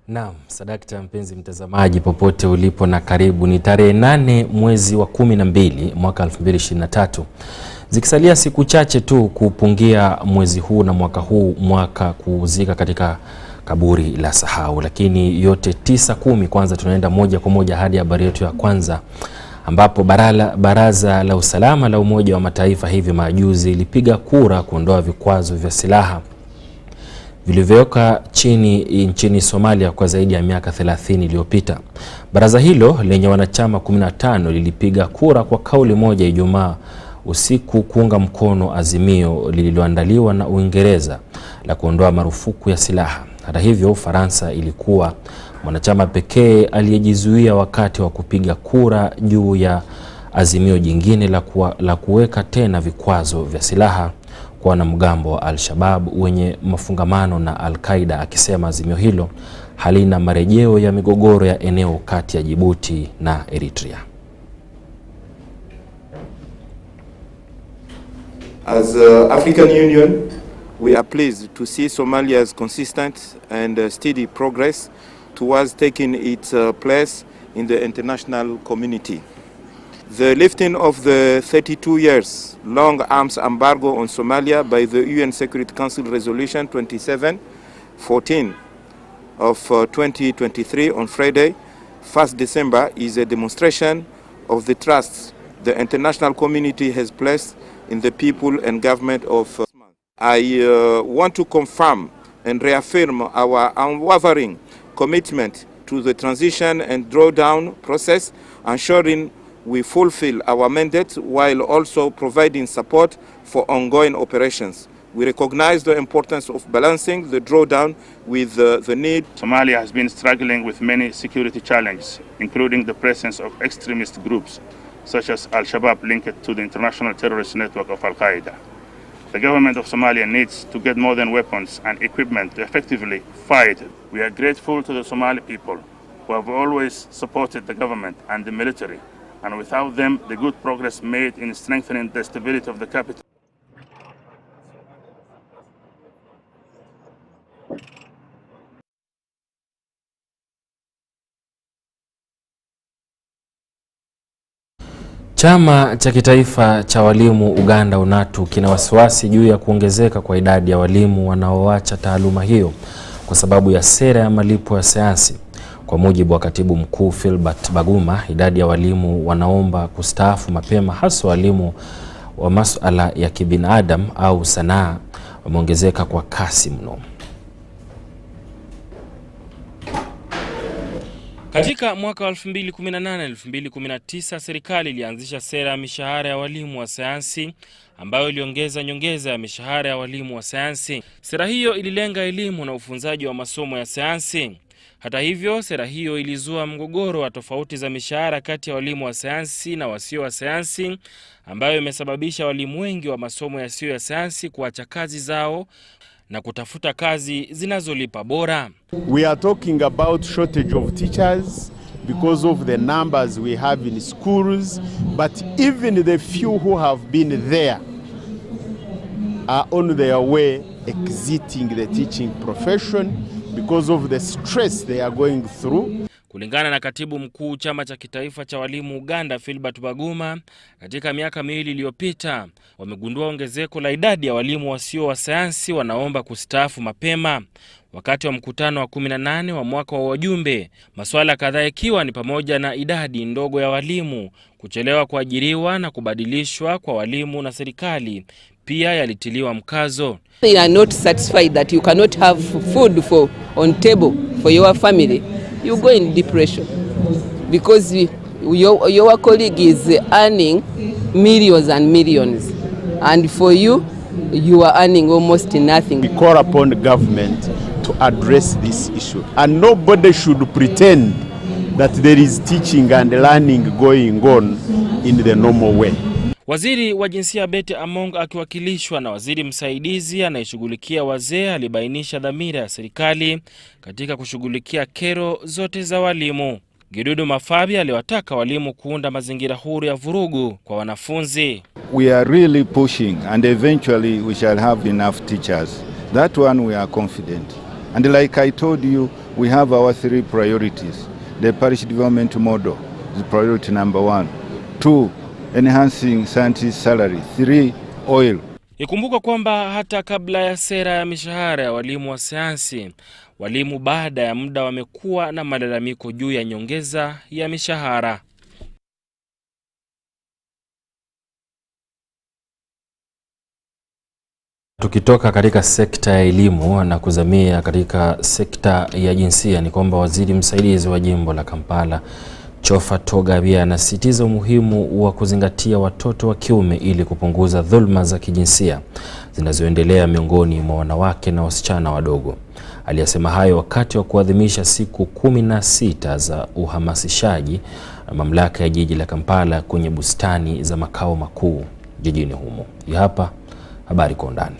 Naam, sadakta mpenzi mtazamaji popote ulipo na karibu. Ni tarehe 8 mwezi wa 12 mwaka 2023. Zikisalia siku chache tu kupungia mwezi huu na mwaka kuzika katika kaburi la sahau. Lakini yote 9-10, kwanza tunaenda moja kwa moja hadi habari yetu ya kwanza, ambapo Baraza la Usalama la Umoja wa Mataifa hivi majuzi ilipiga kura kuondoa vikwazo vya silaha vilivyoweka nchini Somalia kwa zaidi ya miaka 30 iliyopita. Baraza hilo lenye wanachama 15 lilipiga kura kwa kauli moja Ijumaa usiku kuunga mkono azimio lililoandaliwa na Uingereza la kuondoa marufuku ya silaha. Hata hivyo, Ufaransa ilikuwa mwanachama pekee aliyejizuia wakati wa kupiga kura juu ya azimio jingine la kuweka tena vikwazo vya silaha kwa wanamgambo wa Al-Shabaab wenye mafungamano na Al-Qaeda, akisema azimio hilo halina marejeo ya migogoro ya eneo kati ya Djibouti na Eritrea. As African Union, we are pleased to see Somalia's consistent and steady progress towards taking its place in the international community. The lifting of the 32 years long arms embargo on Somalia by the UN Security Council Resolution 2714 of 2023 on Friday, 1st December, is a demonstration of the trust the international community has placed in the people and government of Somalia. I want to confirm and reaffirm our unwavering commitment to the transition and drawdown process, ensuring we fulfill our mandate while also providing support for ongoing operations. We recognize the importance of balancing the drawdown with the need. Somalia has been struggling with many security challenges, including the presence of extremist groups such as Al-Shabaab linked to the international terrorist network of Al-Qaeda. The government of Somalia needs to get modern weapons and equipment to effectively fight. We are grateful to the Somali people who have always supported the government and the military, and without them, the good progress made in strengthening the stability of the capital. Chama cha kitaifa cha walimu Uganda UNATU kina wasiwasi juu ya kuongezeka kwa idadi ya walimu wanaoacha taaluma hiyo kwa sababu ya sera ya malipo ya sayansi. Kwa mujibu wa katibu mkuu Philbert Baguma, idadi ya walimu wanaomba kustaafu mapema, hasa walimu wa masuala ya kibinadamu au sanaa, wameongezeka kwa kasi mno. Katika mwaka wa 2018-2019 serikali ilianzisha sera ya mishahara ya walimu wa sayansi ambayo iliongeza nyongeza ya mishahara ya walimu wa sayansi. Sera hiyo ililenga elimu na ufunzaji wa masomo ya sayansi. Hata hivyo, sera hiyo ilizua mgogoro wa tofauti za mishahara kati ya walimu wa sayansi na wasio wa sayansi, ambayo imesababisha walimu wengi wa masomo yasiyo ya sayansi kuacha kazi zao na kutafuta kazi zinazolipa bora. We are talking about shortage of teachers because of the numbers we have in schools, but even the few who have been there are on their way exiting the teaching profession because of the stress they are going through. Kulingana na katibu mkuu chama cha kitaifa cha walimu Uganda Philbert Baguma, katika miaka miwili iliyopita wamegundua ongezeko la idadi ya walimu wasio wa sayansi wanaomba kustaafu mapema. Wakati wa mkutano wa 18 wa mwaka wa wajumbe, masuala kadhaa ikiwa ni pamoja na idadi ndogo ya walimu, kuchelewa kuajiriwa na kubadilishwa kwa walimu na serikali pia yalitiliwa mkazo. They are not satisfied that you cannot have food on table for your family. You go in depression because your colleague is earning millions and millions, and for you, you are earning almost nothing. We call upon the government to address this issue, and nobody should pretend that there is teaching and learning going on in the normal way. Waziri wa jinsia Betty Among akiwakilishwa na waziri msaidizi anayeshughulikia wazee alibainisha dhamira ya serikali katika kushughulikia kero zote za walimu. Gidudu Mafabi aliwataka walimu kuunda mazingira huru ya vurugu kwa wanafunzi. We are really pushing and eventually we shall have enough teachers. That one we are confident. And like I told you, we have our 3 priorities. The parish development model is priority number 1. 2, enhancing scientists' salary. 3, oil. Ikumbuka kwamba hata kabla ya sera ya mishahara ya walimu wa sayansi, walimu baada ya muda wamekuwa na malalamiko juu ya nyongeza ya mishahara. Tukitoka katika sekta ya elimu na kuzamia katika sekta ya jinsia, ni kwamba waziri msaidizi wa jimbo la Kampala Chofa Togabia anasisitiza umuhimu wa kuzingatia watoto wa kiume ili kupunguza dhulma za kijinsia zinazoendelea miongoni mwa wanawake na wasichana wadogo. Aliyasema hayo wakati wa kuadhimisha siku 16 za uhamasishaji na mamlaka ya jiji la Kampala kwenye bustani za makao makuu jijini humo. Hapa habari kwa undani.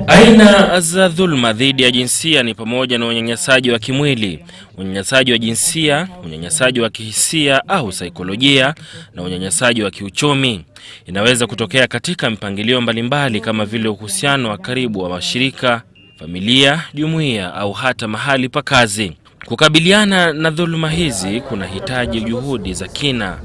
Aina za dhulma dhidi ya jinsia ni pamoja na unyanyasaji wa kimwili, unyanyasaji wa jinsia, unyanyasaji wa kihisia au saikolojia na unyanyasaji wa kiuchumi. Inaweza kutokea katika mpangilio mbalimbali kama vile uhusiano wa karibu wa mashirika, familia, jumuiya au hata mahali pa kazi. Kukabiliana na dhuluma hizi kunahitaji juhudi za kina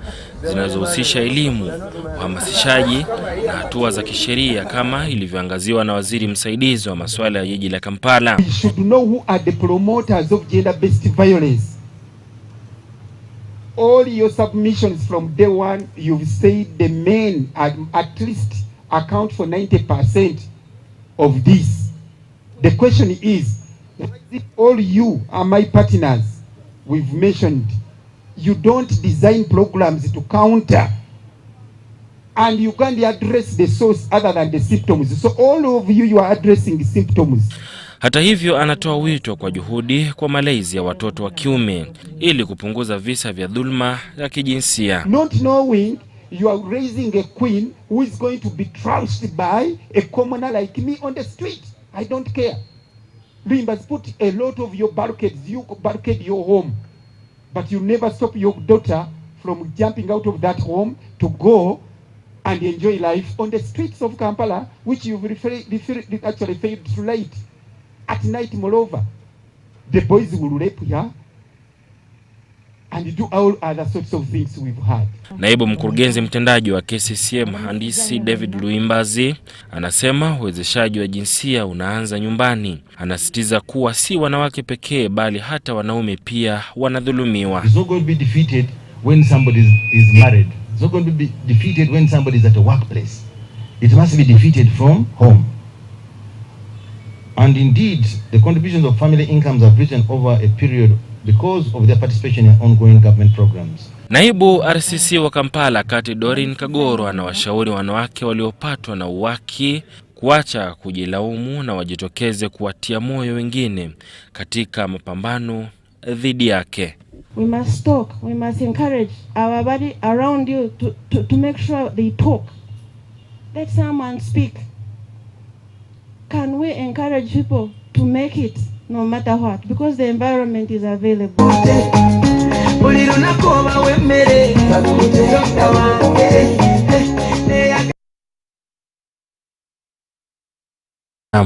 zinazohusisha elimu, uhamasishaji na hatua za kisheria kama ilivyoangaziwa na waziri msaidizi wa masuala ya jiji la Kampala. We should know who are the promoters of gender-based violence. All your submissions from day one, you've said the men at least account for 90% of this. The question is all you are my partners we've mentioned. You don't design programs to counter, and you can't address the source other than the symptoms. So all of you are addressing symptoms. Hata hivyo anatoa wito kwa juhudi kwa malezi ya watoto wa kiume ili kupunguza visa vya dhulma ya kijinsia. Not knowing you are raising a queen who is going to be trounced by a commoner like me on the street. I don't care. You must put a lot of your barricades. You barricade your home, but you never stop your daughter from jumping out of that home to go and enjoy life on the streets of Kampala, which you've actually failed to light. At night, moreover, the boys will rape her and do all other sorts of things we've had. Naibu mkurugenzi mtendaji wa KCCA mhandisi David Luimbazi anasema uwezeshaji wa jinsia unaanza nyumbani. Anasisitiza kuwa si wanawake pekee bali hata wanaume pia wanadhulumiwa. It's not going to be defeated when somebody is married. It's not going to be defeated when somebody is at a workplace. It must be defeated from home. And indeed, the contributions of family incomes have risen over a period because of their participation in ongoing government programs. Naibu RCC wa Kampala Kati Dorin Kagoro anawashauri wanawake waliopatwa na uwaki kuacha kujilaumu na wajitokeze kuwatia moyo wengine katika mapambano dhidi yake. We must talk, we must encourage our body around you to make sure they talk. Let someone speak. Can we encourage people to make it no matter what? Because the environment is available.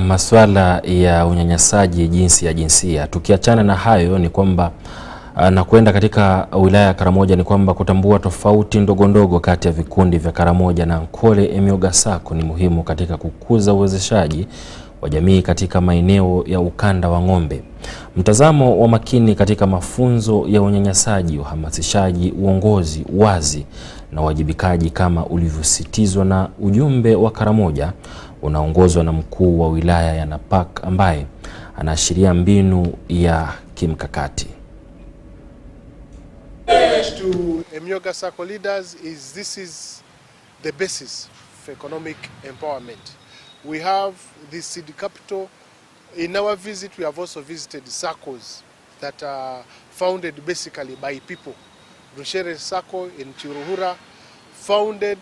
Masuala ya unyanyasaji jinsia. Tukiachana na hayo ni kwamba na kwenda katika wilaya ya Karamoja ni kwamba kutambua tofauti ndogo kati ya vikundi vya Karamoja na Nkole Emyogasako ni muhimu katika kukuza uwezeshaji wa jamii katika maeneo ya ukanda wa ng'ombe. Mtazamo wa makini katika mafunzo ya unyanyasaji, uhamasishaji, uongozi, wazi na wajibikaji kama ulivyositizwa na ujumbe wa Karamoja unaongozwa na mkuu wa wilaya ya Napak ambaye anaashiria mbinu ya kimkakati. To Emyogasako leaders is this is the basis for economic empowerment. We have the city capital. In our visit, we have also visited circles that are founded basically by people. Rushere Sako in Chiruhura, founded,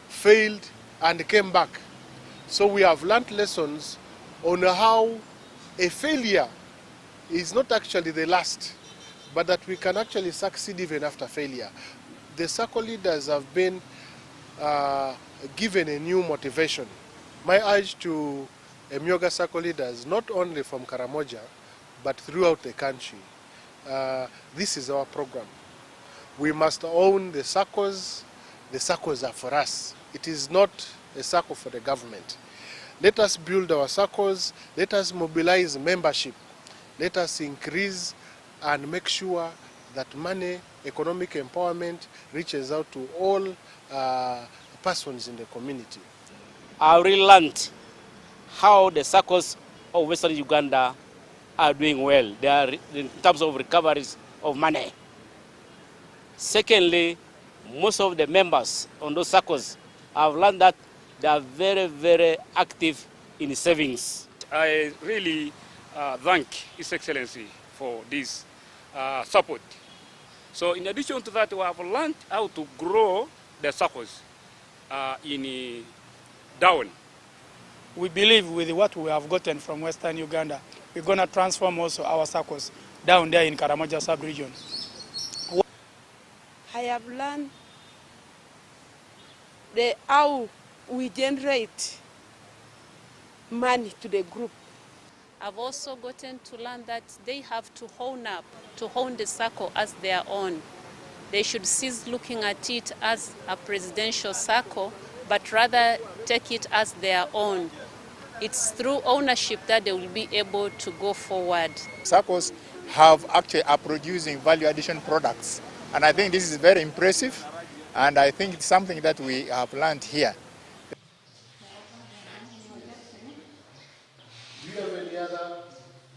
failed, and came back. So we have learned lessons on how a failure is not actually the last, but that we can actually succeed even after failure. The circle leaders have been given a new motivation. My urge to Emyoga Sacco leaders, not only from Karamoja, but throughout the country. This is our program. We must own the SACCOs. The SACCOs are for us. It is not a SACCO for the government. Let us build our SACCOs. Let us mobilize membership. Let us increase and make sure that money, economic empowerment reaches out to all persons in the community. I really learned how the SACCOs of Western Uganda are doing well. They are in terms of recoveries of money. Secondly, most of the members on those SACCOs have learned that they are very, very active in savings. I really thank His Excellency for this support. So in addition to that, we have learned how to grow the SACCOs in down. We believe with what we have gotten from Western Uganda, we're going to transform also our SACCOs down there in Karamoja sub-region. I have learned how we generate money to the group. I've also gotten to learn that they have to own the SACCO as their own. They should cease looking at it as a presidential SACCO, but rather take it as their own. It's through ownership that they will be able to go forward. SACCOs are producing value addition products. And I think this is very impressive. And I think it's something that we have learned here. Do you have any other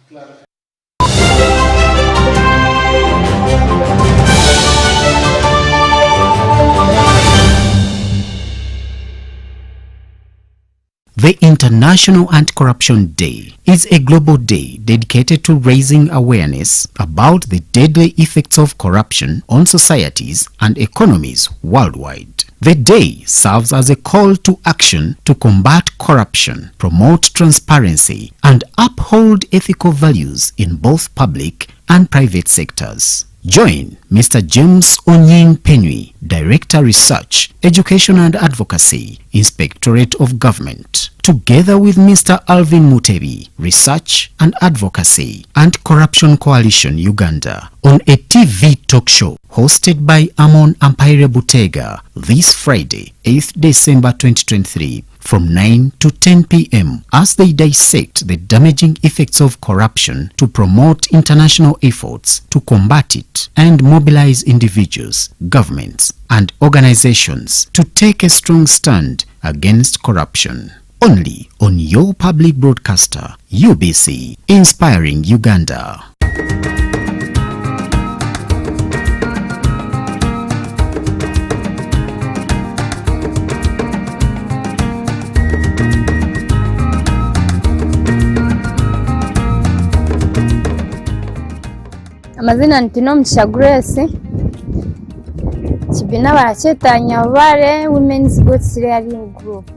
clarification? The International Anti-Corruption Day is a global day dedicated to raising awareness about the deadly effects of corruption on societies and economies worldwide. The day serves as a call to action to combat corruption, promote transparency, and uphold ethical values in both public and private sectors. Join Mr. James Onying Penui, Director Research, Education and Advocacy, Inspectorate of Government, together with Mr. Alvin Mutebi, Research and Advocacy, and Corruption Coalition Uganda, on a TV talk show hosted by Amon Ampaire Butega this Friday, 8th December 2023, from 9 to 10 p.m. as they dissect the damaging effects of corruption to promote international efforts to combat it and mobilize individuals, governments, and organizations to take a strong stand against corruption. Only on your public broadcaster, UBC, inspiring Uganda. Amazina ntino msha Grace Chibina baracheta Nyabare Women's Goats Rearing Group.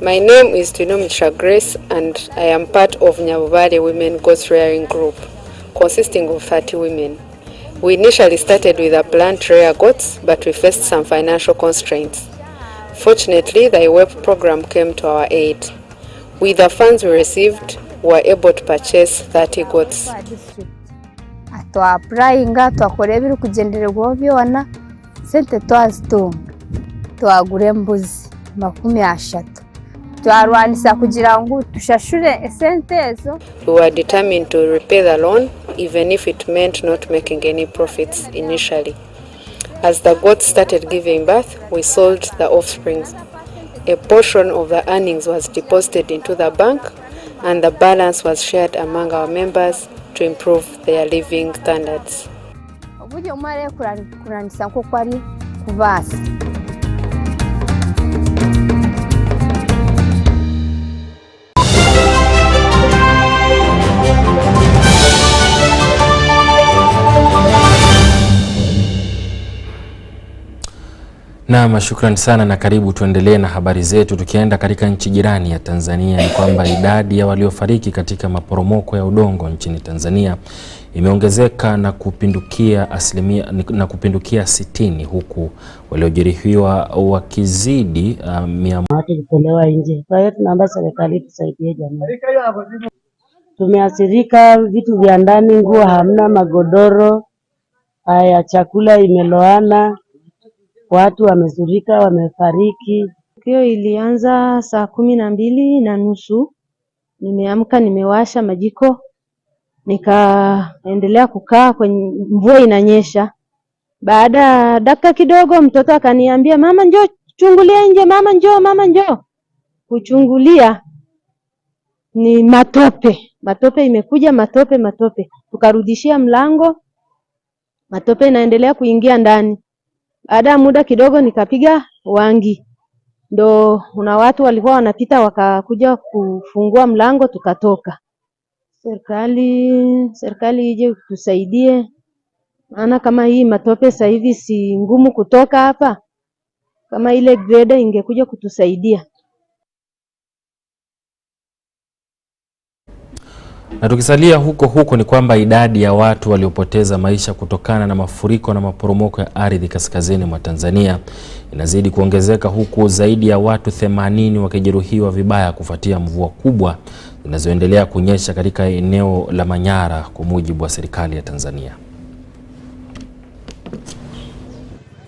My name is Tinomitra Grace and I am part of Nyabare Women Goats Rearing Group, consisting of 30 women. We initially started with a plan to rear goats, but we faced some financial constraints. Fortunately, the IWEP program came to our aid. With the funds we received, we were able to purchase 30 goats. Twaprayinga twakora ebiri kugendererwaho byona sente twazitunga twagura embuzi 30 twarwanisa kugira ngo tushashure esente ezo. We were determined to repay the loan even if it meant not making any profits initially. As the goats started giving birth, we sold the offsprings. A portion of the earnings was deposited into the bank and the balance was shared among our members to improve their living standards. Obujo mare kuranisa nko kwari kubasa. Naam, shukrani sana na karibu tuendelee na habari zetu. Tukienda katika nchi jirani ya Tanzania, ni kwamba idadi ya waliofariki katika maporomoko ya udongo nchini Tanzania imeongezeka na kupindukia 60, huku waliojeruhiwa wakizidi 100. Watu kutolewa nje. Kwa hiyo tunaomba serikali tusaidie jamani. Tumeathirika vitu vya ndani, nguo hamna, magodoro, haya chakula imeloana. Watu wamezurika, wamefariki. Hiyo ilianza saa 12:30. Nimeamka, nimewasha majiko, nikaendelea kukaa kwenye mvua inanyesha. Baada dakika kidogo mtoto akaniambia, mama njoo chungulia nje, mama njoo. Kuchungulia ni matope imekuja, matope. Tukarudishia mlango, matope inaendelea kuingia ndani. Baada ya muda kidogo nikapiga wangi, ndo kuna watu walikuwa wanapita wakakuja kufungua mlango, tukatoka. Serikali ije tusaidie, maana kama hii matope sasa hivi si ngumu kutoka hapa, kama ile grade ingekuja kutusaidia. Na tukisalia huko ni kwamba idadi ya watu waliopoteza maisha kutokana na mafuriko na maporomoko ya ardhi kaskazini mwa Tanzania inazidi kuongezeka, huku zaidi ya watu 80 wakijeruhiwa vibaya kufuatia mvua kubwa zinazoendelea kunyesha katika eneo la Manyara, kwa mujibu wa serikali ya Tanzania.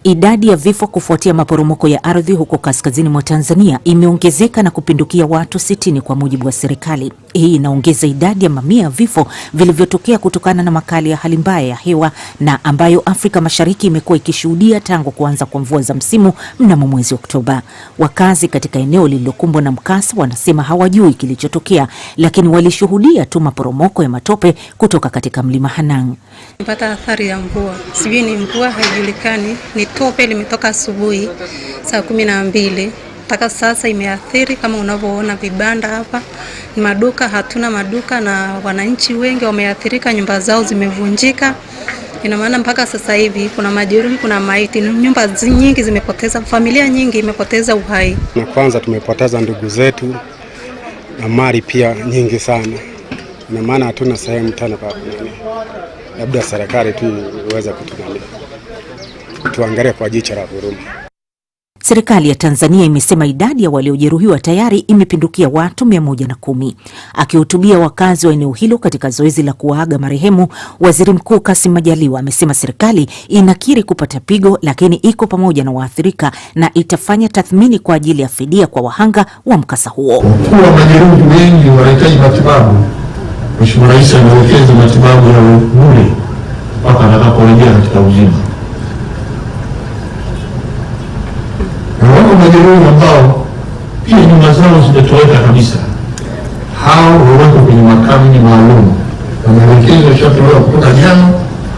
Idadi ya vifo kufuatia maporomoko ya ardhi huko kaskazini mwa Tanzania imeongezeka na kupindukia watu 60 kwa mujibu wa serikali. Hii inaongeza idadi ya mamia ya vifo vilivyotokea kutokana na makali ya hali mbaya ya hewa na ambayo Afrika Mashariki imekuwa ikishuhudia tangu kuanza kwa mvua za msimu mnamo mwezi Oktoba. Wakazi katika eneo lililokumbwa na mkasa wanasema hawajui kilichotokea, lakini walishuhudia tu maporomoko ya matope kutoka katika mlima Hanang. Mpata athari ya mvua. Sijui ni mvua, haijulikani. Ni tope limetoka asubuhi saa 12. Mpaka sasa imeathiri, kama unavyoona vibanda hapa. Ni maduka, hatuna maduka, na wananchi wengi wameathirika, nyumba zao zimevunjika. Ina maana mpaka sasa hivi kuna majeruhi, kuna maiti, nyumba nyingi zimepoteza, familia nyingi imepoteza uhai. Na kwanza tumepoteza ndugu zetu na mali pia nyingi sana. Ina maana hatuna sehemu tena pa kunani. Labda serikali tu iweze kutuangalia kwa jicho la huruma. Serikali ya Tanzania imesema idadi ya waliojeruhiwa tayari imepindukia watu 110. Akihutubia wakazi wa eneo hilo katika zoezi la kuwaaga marehemu, Waziri Mkuu Kassim Majaliwa amesema serikali inakiri kupata pigo, lakini iko pamoja na waathirika na itafanya tathmini kwa ajili ya fidia kwa wahanga wa mkasa huo. Kwa majeruhi wengi wanahitaji matibabu, Mheshimiwa Rais amewekeza matibabu ya bure mpaka atakaporejea katika uzima. Na wako majeruhi ambao pia nyumba zao zimetoweka kabisa. Hao wako kwenye makambi maalum. Na maelekezo yashatolewa kutoka jana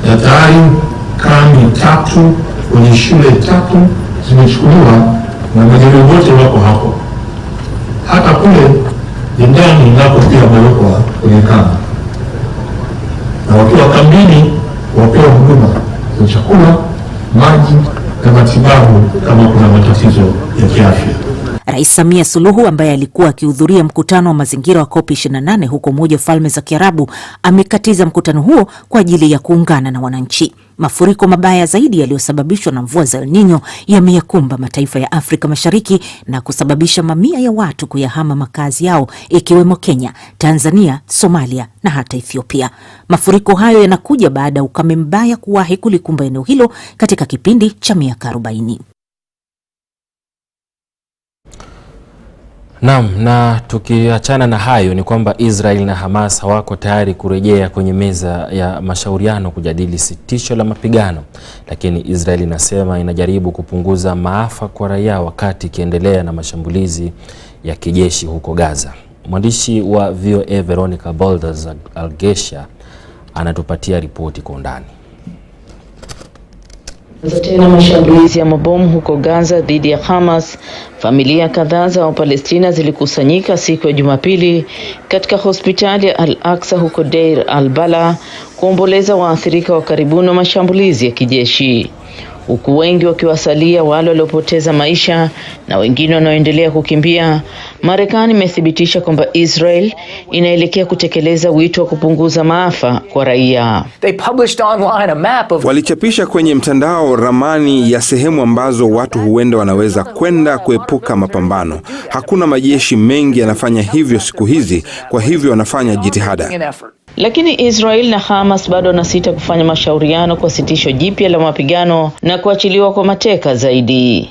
ya tayari kambi 3 kwenye shule 3 zimechukuliwa na majeruhi wote wako hapo. Hata kule ndani nako pia wamewekwa kwenye kambi. Na wakiwa kambini wapewa huduma za chakula, maji na matibabu kama kuna matatizo ya kiafya. Rais Samia Suluhu ambaye alikuwa akihudhuria mkutano wa mazingira wa COP28 huko Umoja wa Falme za Kiarabu amekatiza mkutano huo kwa ajili ya kuungana na wananchi. Mafuriko mabaya zaidi yaliyosababishwa na mvua za El Nino yameyakumba mataifa ya Afrika Mashariki na kusababisha mamia ya watu kuyahama makazi yao, ikiwemo Kenya, Tanzania, Somalia na hata Ethiopia. Mafuriko hayo yanakuja baada ya ukame mbaya kuwahi kulikumba eneo hilo katika kipindi cha miaka 40. Naam, na tukiachana na hayo ni kwamba Israel na Hamas hawako tayari kurejea kwenye meza ya mashauriano kujadili sitisho la mapigano, lakini Israel inasema inajaribu kupunguza maafa kwa raia wakati ikiendelea na mashambulizi ya kijeshi huko Gaza. Mwandishi wa VOA Veronica Boulders Algesha anatupatia ripoti kwa undani. Tena mashambulizi ya mabomu huko Gaza dhidi ya Hamas. Familia kadhaa za Wapalestina zilikusanyika siku ya Jumapili katika hospitali ya Al-Aqsa huko Deir al-Bala kuomboleza waathirika wa karibuni wa mashambulizi ya kijeshi. huku wengi wakiwasalia wale waliopoteza maisha na wengine wanaoendelea kukimbia. Marekani imethibitisha kwamba Israel inaelekea kutekeleza wito wa kupunguza maafa kwa raia. Walichapisha kwenye mtandao ramani ya sehemu ambazo watu huenda wanaweza kwenda kuepuka mapambano. Hakuna majeshi mengi yanafanya hivyo siku hizi, kwa hivyo wanafanya jitihada. Lakini Israel na Hamas bado wanasita kufanya mashauriano kwa sitisho jipya la mapigano na kuachiliwa kwa mateka zaidi.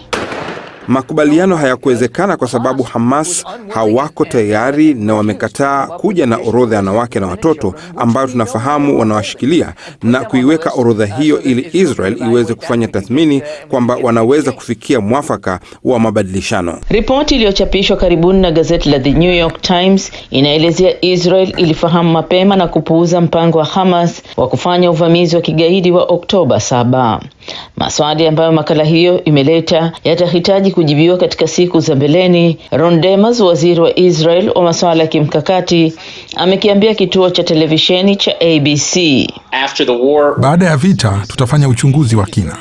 Makubaliano hayakuwezekana kwa sababu Hamas hawako tayari na wamekataa kuja na orodha ya wanawake na watoto ambao tunafahamu wanawashikilia na kuiweka orodha hiyo ili Israel iweze kufanya tathmini kwamba wanaweza kufikia mwafaka wa mabadilishano. Ripoti iliyochapishwa karibuni na gazeti la The New York Times inaelezea Israel ilifahamu mapema na kupuuza mpango wa Hamas wa kufanya uvamizi wa kigaidi wa Oktoba 7. Maswali ambayo makala hiyo imeleta yatahitaji kujibiwa katika siku za mbeleni. Ron Demers, waziri wa Israel wa masuala ya kimkakati, amekiambia kituo cha televisheni cha ABC, baada ya vita tutafanya uchunguzi wa kina.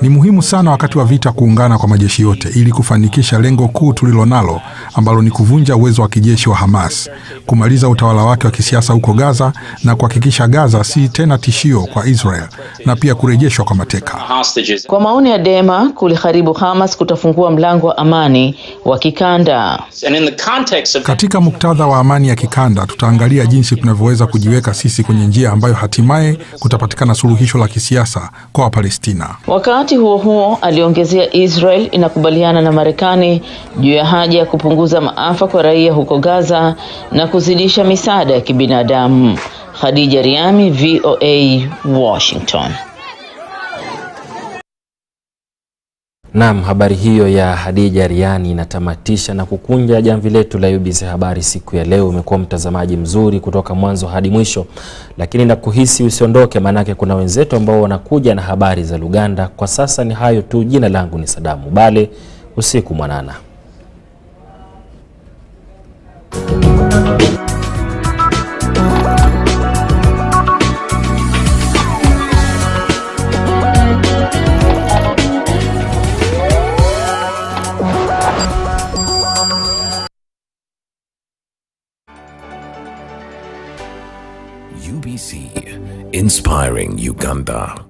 Ni muhimu sana wakati wa vita kuungana kwa majeshi yote ili kufanikisha lengo kuu tulilonalo ambalo ni kuvunja uwezo wa kijeshi wa Hamas, kumaliza utawala wake wa kisiasa huko Gaza na kuhakikisha Gaza si tena tishio kwa Israel na pia kurejeshwa kwa mateka. Kwa maoni ya Dema, kuliharibu Hamas kutafungua mlango wa amani wa kikanda. Katika muktadha wa amani ya kikanda, tutaangalia jinsi tunavyoweza kujiweka sisi kwenye njia ambayo hatimaye kutapatikana suluhisho la kisiasa kwa Wapalestina. Wakati huo huo, aliongezea Israel inakubaliana na Marekani juu ya haja ya kupunguza maafa kwa raia huko Gaza na kuzidisha misaada ya kibinadamu. Khadija Riami, VOA, Washington. Naam, habari hiyo ya Khadija Riani inatamatisha na kukunja jamvi letu la Ubc Habari siku ya leo. Umekuwa mtazamaji mzuri kutoka mwanzo hadi mwisho, lakini nakuhisi usiondoke, manake kuna wenzetu ambao wanakuja na habari za Luganda. Kwa sasa ni hayo tu. Jina langu ni Sadam Muballe. Usiku mwanana. UBC, inspiring Uganda.